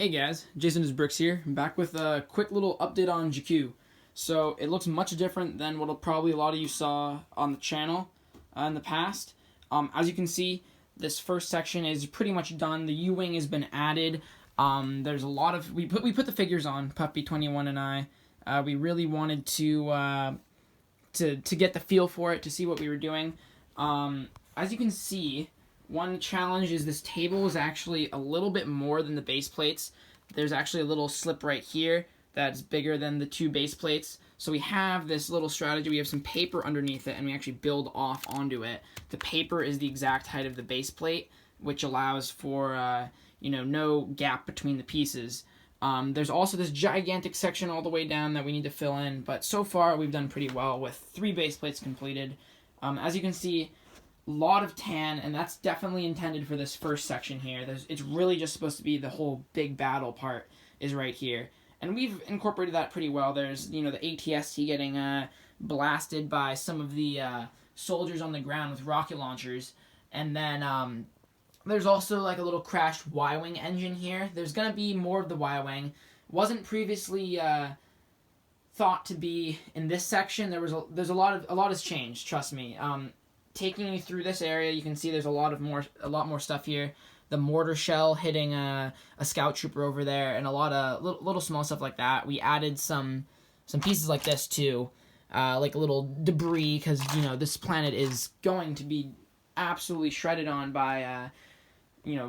Hey guys, Jason is Bricks here. I'm back with a quick little update on Jakku. So it looks much different than what probably a lot of you saw on the channel in the past. As you can see, this first section is pretty much done. The U-wing has been added. There's a lot of we put the figures on, Puppy21 and I. We really wanted to get the feel for it, to see what we were doing. As you can see, one challenge is this table is actually a little bit more than the base plates. There's actually a little slip right here that's bigger than the two base plates. So we have this little strategy. We have some paper underneath it, and we actually build off onto it. The paper is the exact height of the base plate, which allows for no gap between the pieces. There's also this gigantic section all the way down that we need to fill in, but so far we've done pretty well with 3 base plates completed. As you can see, a lot of tan, and that's definitely intended for this first section here. It's really just supposed to be the whole big battle part is right here. And we've incorporated that pretty well. There's, the ATST getting blasted by some of the soldiers on the ground with rocket launchers. And then there's also like a little crashed Y-wing engine here. There's going to be more of the Y-wing. Wasn't previously thought to be in this section. There's a lot has changed, trust me. Taking you through this area, you can see there's a lot more stuff here. The mortar shell hitting a scout trooper over there, and a lot of little small stuff like that. We added some pieces like this too, like a little debris, because this planet is going to be absolutely shredded on by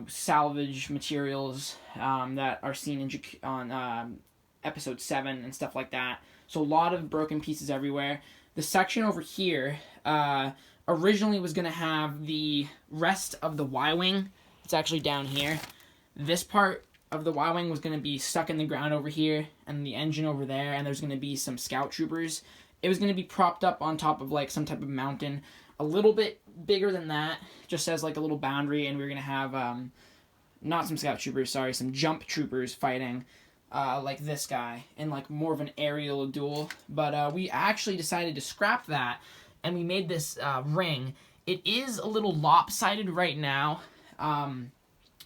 salvage materials that are seen on episode 7 and stuff like that. So a lot of broken pieces everywhere. The section over here originally was going to have the rest of the Y-wing. It's actually down here. This part of the Y-wing was going to be stuck in the ground over here, and the engine over there, and there's going to be some scout troopers. It was going to be propped up on top of like some type of mountain, a little bit bigger than that, just as like a little boundary, and we we're going to have not some scout troopers, sorry, some jump troopers fighting like this guy in like more of an aerial duel. But we actually decided to scrap that, and we made this ring. It is a little lopsided right now,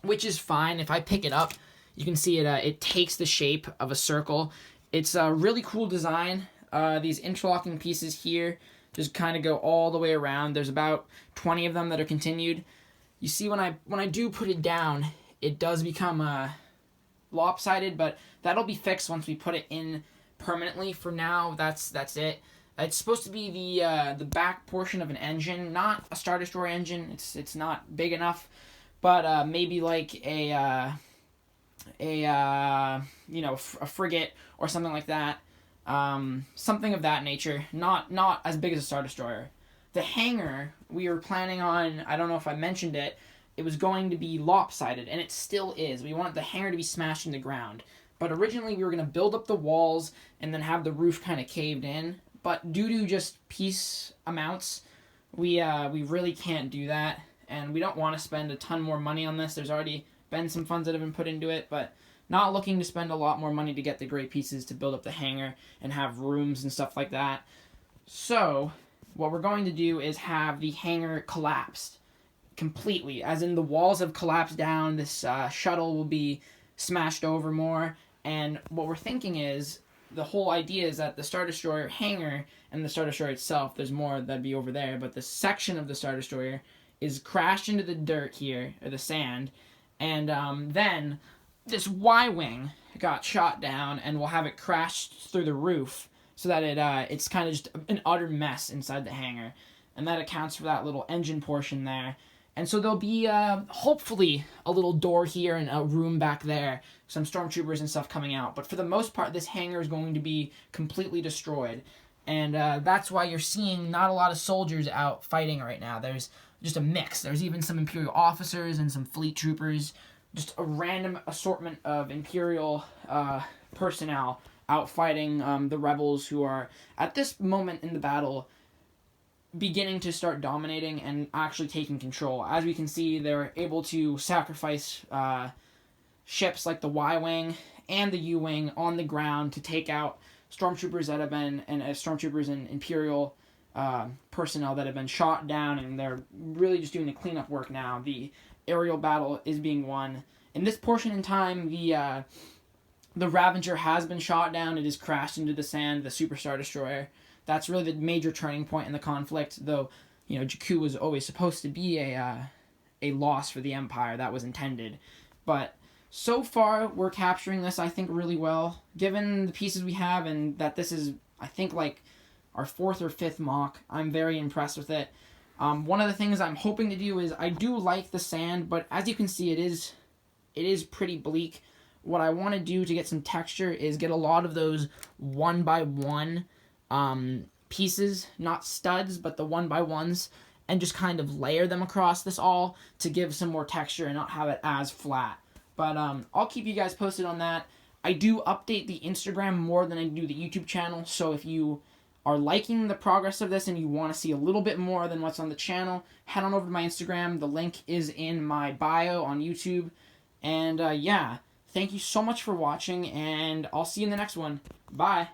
which is fine. If I pick it up, you can see it takes the shape of a circle. It's a really cool design. These interlocking pieces here just kind of go all the way around. There's about 20 of them that are continued. You see when I do put it down, it does become lopsided, but that'll be fixed once we put it in permanently. For now, that's it. It's supposed to be the back portion of an engine, not a Star Destroyer engine. It's not big enough, but maybe like a frigate or something like that. Something of that nature. Not as big as a Star Destroyer. The hangar we were planning on, I don't know if I mentioned it, it was going to be lopsided, and it still is. We want the hangar to be smashed in the ground. But originally we were going to build up the walls and then have the roof kind of caved in. But due to just piece amounts, we really can't do that, and we don't want to spend a ton more money on this. There's already been some funds that have been put into it, but not looking to spend a lot more money to get the great pieces to build up the hangar and have rooms and stuff like that. So what we're going to do is have the hangar collapsed completely, as in the walls have collapsed down. This shuttle will be smashed over more, and what we're thinking is, the whole idea is that the Star Destroyer hangar and the Star Destroyer itself, there's more that'd be over there, but the section of the Star Destroyer is crashed into the dirt here, or the sand, and then this Y-wing got shot down, and we'll have it crashed through the roof, so that it's kind of just an utter mess inside the hangar, and that accounts for that little engine portion there. And so there'll be, hopefully, a little door here and a room back there, some stormtroopers and stuff coming out. But for the most part, this hangar is going to be completely destroyed. And that's why you're seeing not a lot of soldiers out fighting right now. There's just a mix. There's even some Imperial officers and some fleet troopers. Just a random assortment of Imperial personnel out fighting the rebels who are, at this moment in the battle, beginning to start dominating and actually taking control. As we can see, they're able to sacrifice ships like the Y-wing and the U-wing on the ground to take out stormtroopers that have been, and stormtroopers and Imperial personnel that have been shot down, and they're really just doing the cleanup work now. The aerial battle is being won, in this portion in time, the Ravager has been shot down. It has crashed into the sand, the Superstar Destroyer. That's really the major turning point in the conflict, though, Jakku was always supposed to be a loss for the Empire. That was intended. But so far, we're capturing this, I think, really well. Given the pieces we have, and that this is, I think, like our 4th or 5th mock, I'm very impressed with it. One of the things I'm hoping to do is, I do like the sand, but as you can see, it is pretty bleak. What I want to do to get some texture is get a lot of those 1x1 pieces, not studs, but the 1x1s, and just kind of layer them across this all to give some more texture and not have it as flat. But I'll keep you guys posted on that. I do update the Instagram more than I do the YouTube channel, so if you are liking the progress of this and you want to see a little bit more than what's on the channel, head on over to my Instagram. The link is in my bio on YouTube. And yeah, thank you so much for watching, and I'll see you in the next one. Bye!